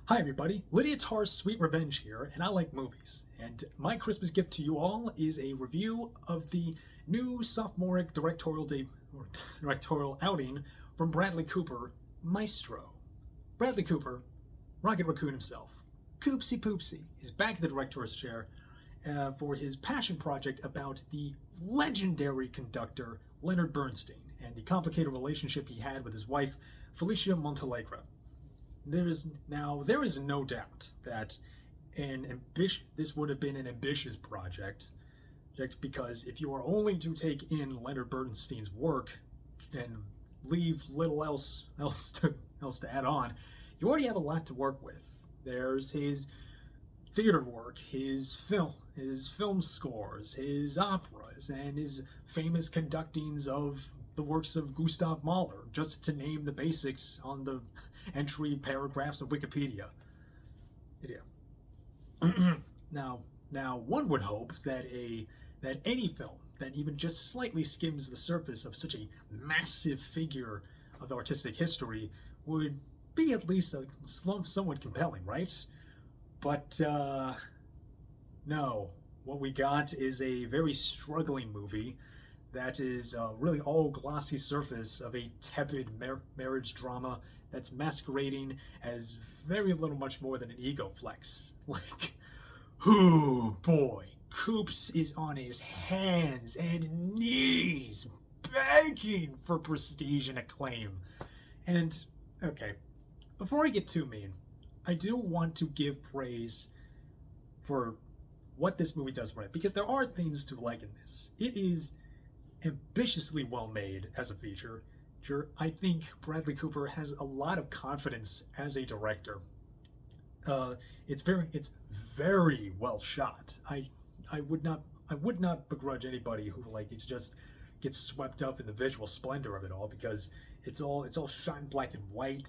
Hi everybody, Lydia Tarr's Sweet Revenge here, and I like movies. And my Christmas gift to you all is a review of the new sophomoric directorial outing from Bradley Cooper, Maestro. Bradley Cooper, Rocket Raccoon himself, Coopsy Poopsy, is back in the director's chair for his passion project about the legendary conductor Leonard Bernstein and the complicated relationship he had with his wife Felicia Montelegre. There is no doubt that this would have been an ambitious project, because if you are only to take in Leonard Bernstein's work and leave little else to add on, you already have a lot to work with. There's his theater work, his film scores, his operas, and his famous conductings of the works of Gustav Mahler, just to name the basics on the entry paragraphs of Wikipedia. Yeah. Now, one would hope that any film that even just slightly skims the surface of such a massive figure of artistic history would be at least somewhat compelling, right? But no, what we got is a very struggling movie that is really all glossy surface of a tepid marriage drama that's masquerading as very little much more than an ego flex. Like, oh boy, Coops is on his hands and knees begging for prestige and acclaim. And, okay, before I get too mean, I do want to give praise for what this movie does right, because there are things to like in this. It is ambitiously well made as a feature. I think Bradley Cooper has a lot of confidence as a director. It's very well shot. I would not begrudge anybody who just gets swept up in the visual splendor of it all, because it's all shot in black and white.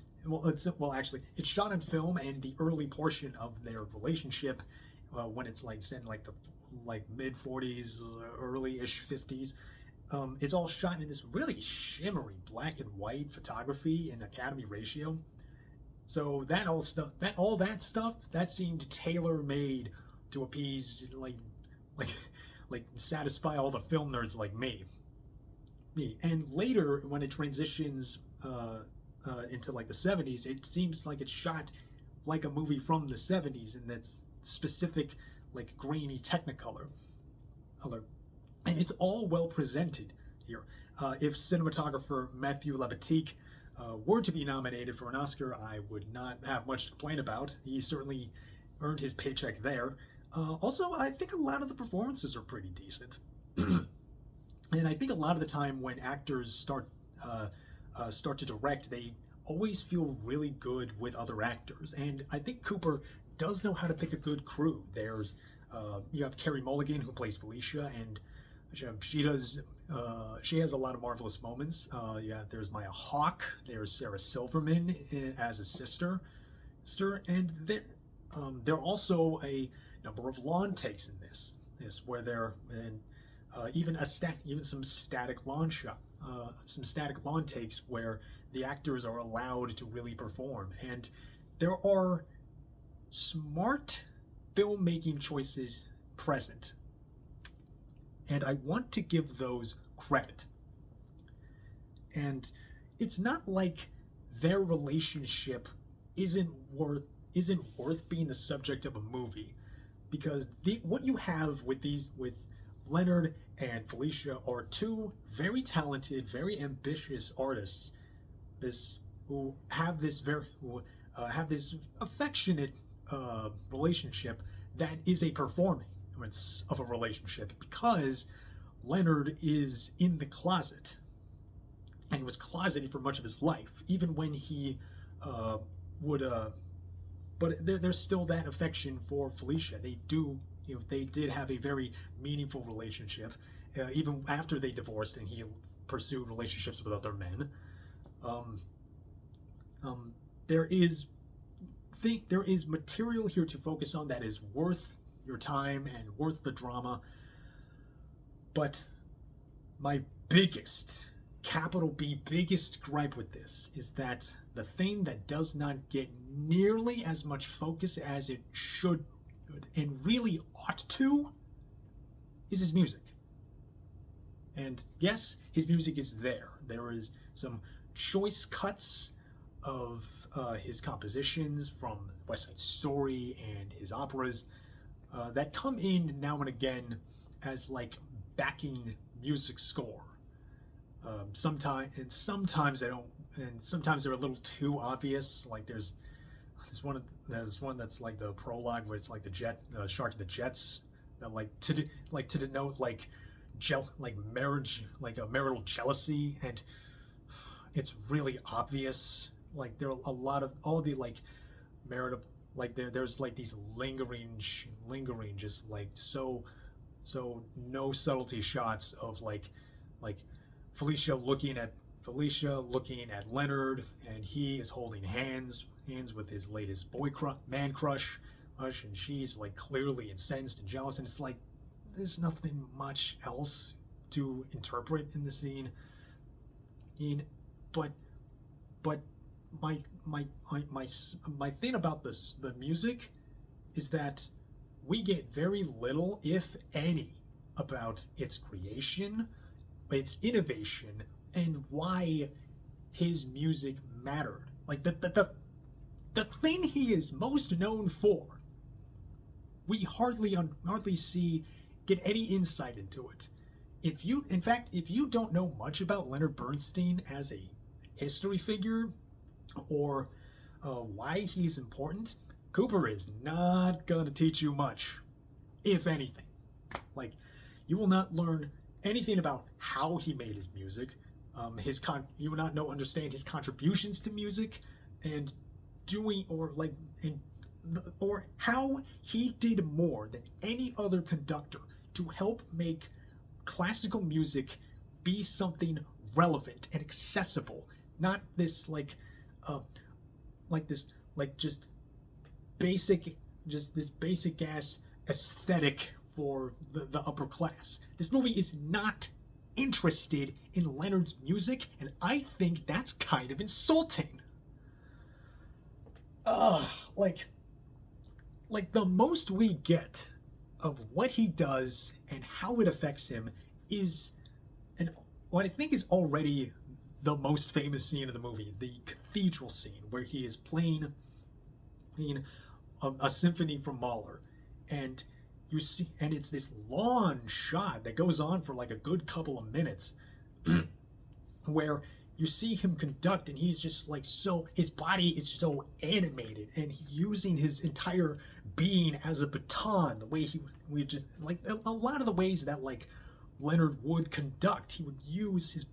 Actually, it's shot in film, and the early portion of their relationship, when it's set in the mid 40s, early-ish 50s. It's all shot in this really shimmery black and white photography and Academy ratio. So all that stuff that seemed tailor-made to appease satisfy all the film nerds like me. And later, when it transitions into the 70s, it seems like it's shot like a movie from the 70s in that specific grainy Technicolor. And it's all well presented here. If cinematographer Matthew Labatique were to be nominated for an Oscar, I would not have much to complain about. He certainly earned his paycheck there. Also, I think a lot of the performances are pretty decent. And I think a lot of the time when actors start to direct, they always feel really good with other actors. And I think Cooper does know how to pick a good crew. You have Carey Mulligan, who plays Felicia, and she has a lot of marvelous moments. There's Maya Hawke, there's Sarah Silverman as a sister, and there are also a number of lawn takes in this where even some static lawn takes where the actors are allowed to really perform. And there are smart filmmaking choices present, and I want to give those credit. And it's not like their relationship isn't worth being the subject of a movie, because what you have with Leonard and Felicia are two very talented, very ambitious artists who have this affectionate relationship that is a performance of a relationship, because Leonard is in the closet, and he was closeted for much of his life, even when he but there's still that affection for Felicia. They did have a very meaningful relationship, even after they divorced and he pursued relationships with other men. There is material here to focus on that is worth your time and worth the drama. But my biggest capital B biggest gripe with this is that the thing that does not get nearly as much focus as it should and really ought to is his music. And yes, his music is there. There is some choice cuts of his compositions from West Side Story and his operas that come in now and again as like backing music score. Sometimes they don't, and sometimes they're a little too obvious. Like there's one that's like the prologue where it's like the Shark to the Jets, that to denote like marriage, like a marital jealousy, and it's really obvious. Like there are a lot of all the like marital, like there's like these lingering just like so no subtlety shots of like Felicia looking at Leonard, and he is holding hands with his latest man crush, and she's like clearly incensed and jealous, and it's like there's nothing much else to interpret in the scene. But my thing about the music is that we get very little, if any, about its creation, its innovation, and why his music mattered. Like the thing he is most known for, we hardly get any insight into it. If you don't know much about Leonard Bernstein as a history figure or why he's important, Cooper is not gonna teach you much, if anything. Like, you will not learn anything about how he made his music. You will not understand his contributions to music, and or how he did more than any other conductor to help make classical music be something relevant and accessible, not this just basic ass aesthetic for the upper class. This movie is not interested in Leonard's music, and I think that's kind of insulting. Like the most we get of what he does and how it affects him is what I think is already the most famous scene of the movie, the cathedral scene, where he is playing a symphony from Mahler, and you see, and it's this long shot that goes on for like a good couple of minutes, where you see him conduct, and he's just like his body is so animated, and using his entire being as a baton, the way we just like a lot of the ways that like Leonard would conduct, he would use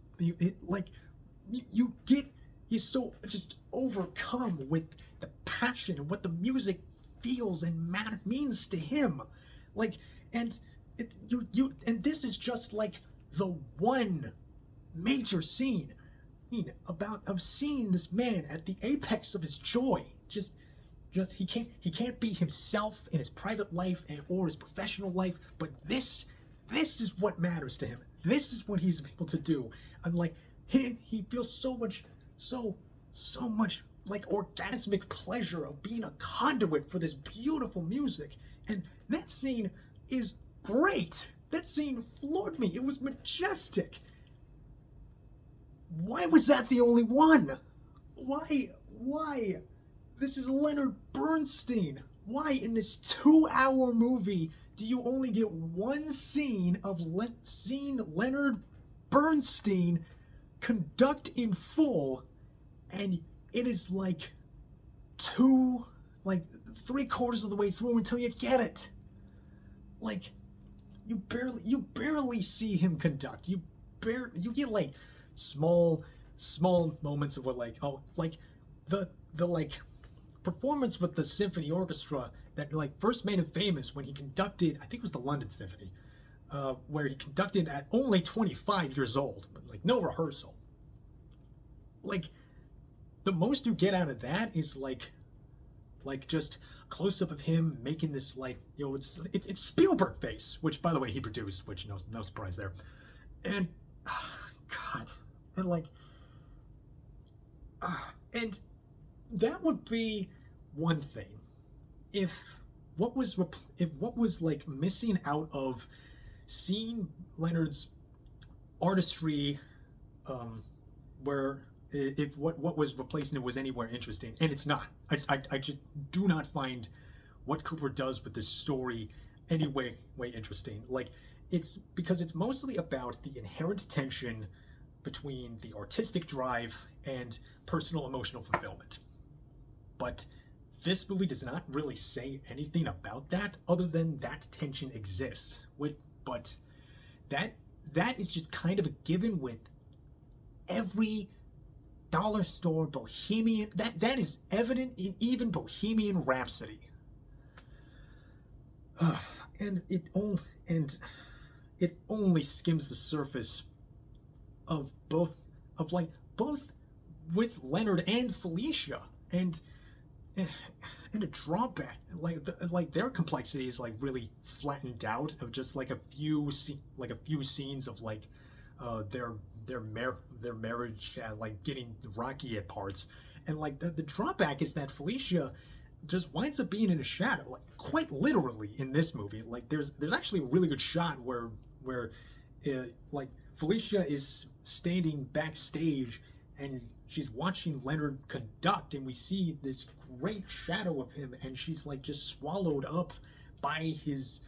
he's so just overcome with the passion and what the music feels and means to him. Like, and this is just like the one major scene of seeing this man at the apex of his joy. Just he can't be himself in his private life or his professional life, but this is what matters to him. This is what he's able to do. And like he feels so much like orgasmic pleasure of being a conduit for this beautiful music. And that scene is great. That scene floored me. It was majestic. Why was that the only one? Why? This is Leonard Bernstein. Why in this 2-hour movie do you only get one scene of seeing Leonard Bernstein conduct in full, and it is like 3/4 of the way through until you get it? Like, you barely see him conduct. You get like small moments of what the performance with the symphony orchestra that like first made him famous when he conducted, I think it was the London Symphony, where he conducted at only 25 years old, but like no rehearsal. Like, the most you get out of that is like just close up of him making this it's Spielberg face, which by the way he produced, which no surprise there. And God, And like, and that would be one thing if what was like missing out of seeing Leonard's artistry, where if what was replacing it was anywhere interesting, and it's not. I just do not find what Cooper does with this story any way interesting. Like, it's because it's mostly about the inherent tension between the artistic drive and personal emotional fulfillment. But this movie does not really say anything about that other than that tension exists. But that is just kind of a given with every dollar store bohemian. That is evident in even Bohemian Rhapsody. And it only skims the surface of both with Leonard and Felicia, and a drawback, like their complexity is like really flattened out of just like a few scenes of like their marriage like getting rocky at parts, and like the drawback is that Felicia just winds up being in a shadow, like quite literally in this movie. Like there's actually a really good shot where like Felicia is standing backstage and she's watching Leonard conduct, and we see this great shadow of him, and she's like just swallowed up by his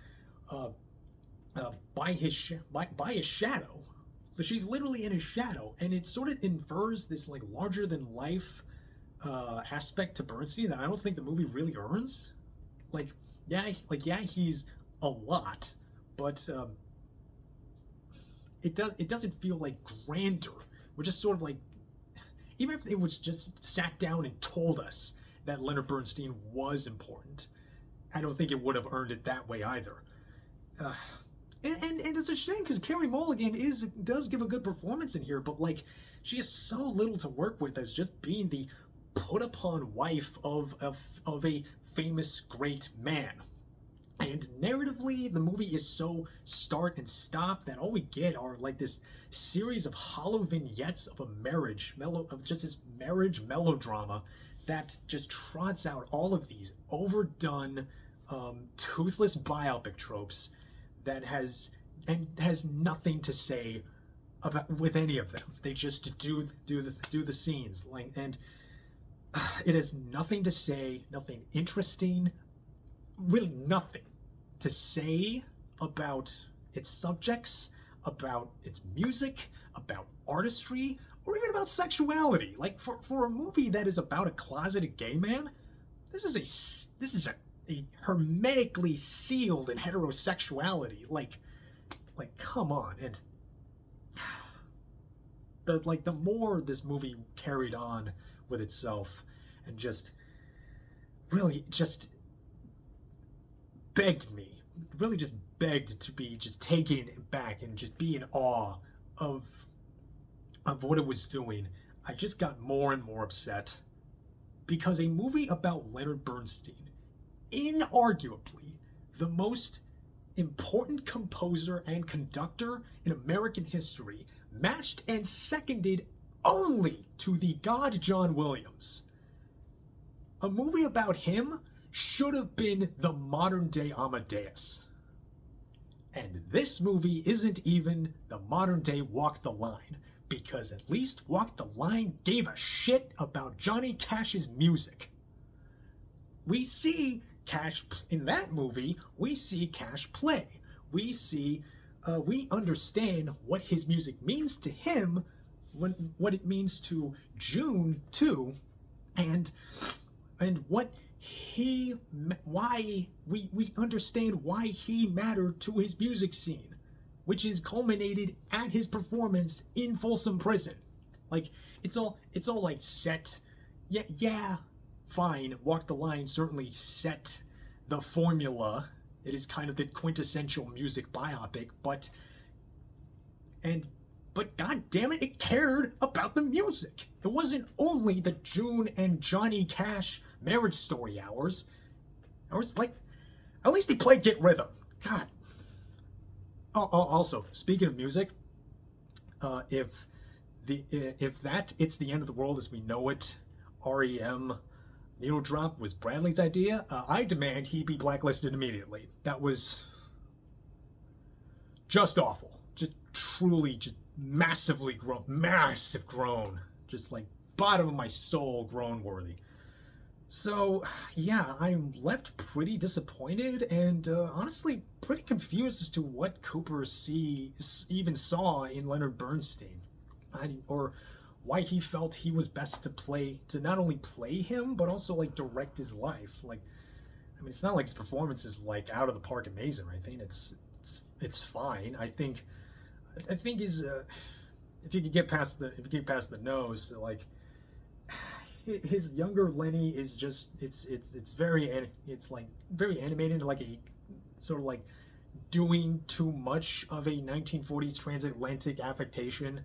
shadow. So she's literally in his shadow, and it sort of infers this like larger than life aspect to Bernstein that I don't think the movie really earns. Like yeah, he's a lot, but it doesn't feel like grandeur. We're just sort of like, even if it was just sat down and told us that Leonard Bernstein was important, I don't think it would have earned it that way either. And it's a shame because Carey Mulligan does give a good performance in here, but like she has so little to work with as just being the put upon wife of a famous great man. And narratively, the movie is so start and stop that all we get are like this series of hollow vignettes of a marriage, this marriage melodrama that just trots out all of these overdone, toothless biopic tropes that has nothing to say about with any of them. They just do the scenes, like, and it has nothing to say, nothing interesting, really nothing to say about its subjects, about its music, about artistry, or even about sexuality. Like for a movie that is about a closeted gay man, this is a hermetically sealed in heterosexuality. Like come on. And the more this movie carried on with itself and just really just begged to be just taken back and just be in awe of what it was doing, I just got more and more upset, because a movie about Leonard Bernstein, inarguably the most important composer and conductor in American history, matched and seconded only to the god John Williams. A movie about him should have been the modern day Amadeus. And this movie isn't even the modern day Walk the Line, because at least Walk the Line gave a shit about Johnny Cash's music. We see Cash in that movie, we see Cash play. We understand what his music means to him, what it means to June too, and why we understand why he mattered to his music scene, which is culminated at his performance in Folsom Prison. Like it's all like set. Yeah, fine. Walk the Line certainly set the formula. It is kind of the quintessential music biopic, but god damn it, it cared about the music. It wasn't only the June and Johnny Cash marriage story hours. Like, at least he played Get Rhythm. God. Also, speaking of music, if if it's the end of the world as we know it, REM needle drop was Bradley's idea, I demand he be blacklisted immediately. That was just awful. Just truly, just massively grown, massive groan. Just like bottom of my soul groan worthy. So, yeah, I'm left pretty disappointed and honestly pretty confused as to what Cooper even saw in Leonard Bernstein. Or why he felt he was best to not only play him, but also like direct his life. Like, I mean, it's not like his performance is like out of the park amazing or anything. It's fine. I think is if you get past the nose, like his younger Lenny is just it's very animated, like a sort of like doing too much of a 1940s transatlantic affectation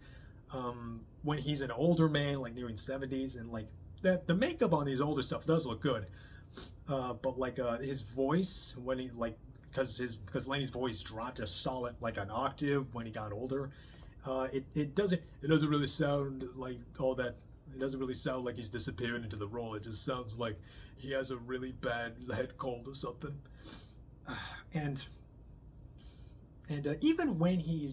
when he's an older man, like nearing 70s, and like that the makeup on these older stuff does look good, but like his voice when he like because Lenny's voice dropped a solid like an octave when he got older. It doesn't really sound like all that. It doesn't really sound like he's disappearing into the role. It just sounds like he has a really bad head cold or something. And even when he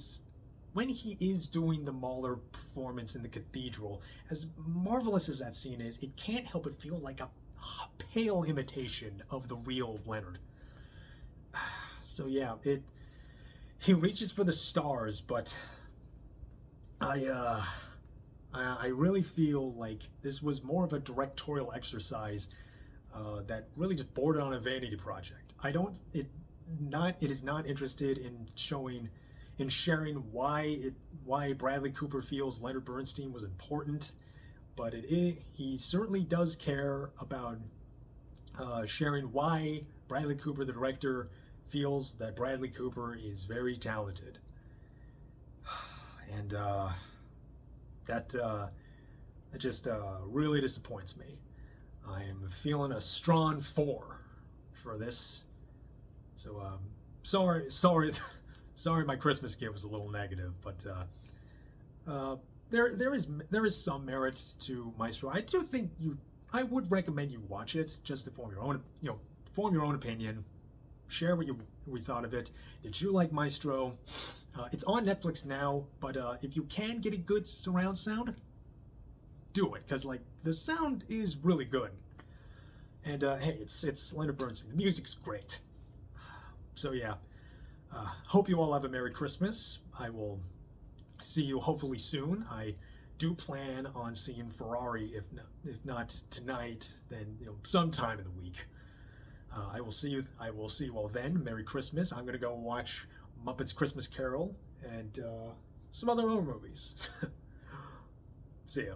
is doing the Mahler performance in the cathedral, as marvelous as that scene is, it can't help but feel like a pale imitation of the real Leonard. So yeah, he reaches for the stars, but I really feel like this was more of a directorial exercise that really just bordered on a vanity project. It is not interested in sharing why Bradley Cooper feels Leonard Bernstein was important, but he certainly does care about sharing why Bradley Cooper, the director, feels that Bradley Cooper is very talented. And that just really disappoints me. I am feeling a strong 4 for this. So sorry, my Christmas gift was a little negative, but there is some merit to Maestro. I would recommend you watch it just to form your own opinion. Share what you thought of it. Did you like Maestro? It's on Netflix now, but if you can get a good surround sound, do it, because like the sound is really good. And hey, it's Leonard Bernstein. The music's great. So yeah, hope you all have a Merry Christmas. I will see you hopefully soon. I do plan on seeing Ferrari, if not tonight, then sometime in the week. I will see you all then. Merry Christmas. I'm gonna go watch Muppets Christmas Carol and some other horror movies. See ya.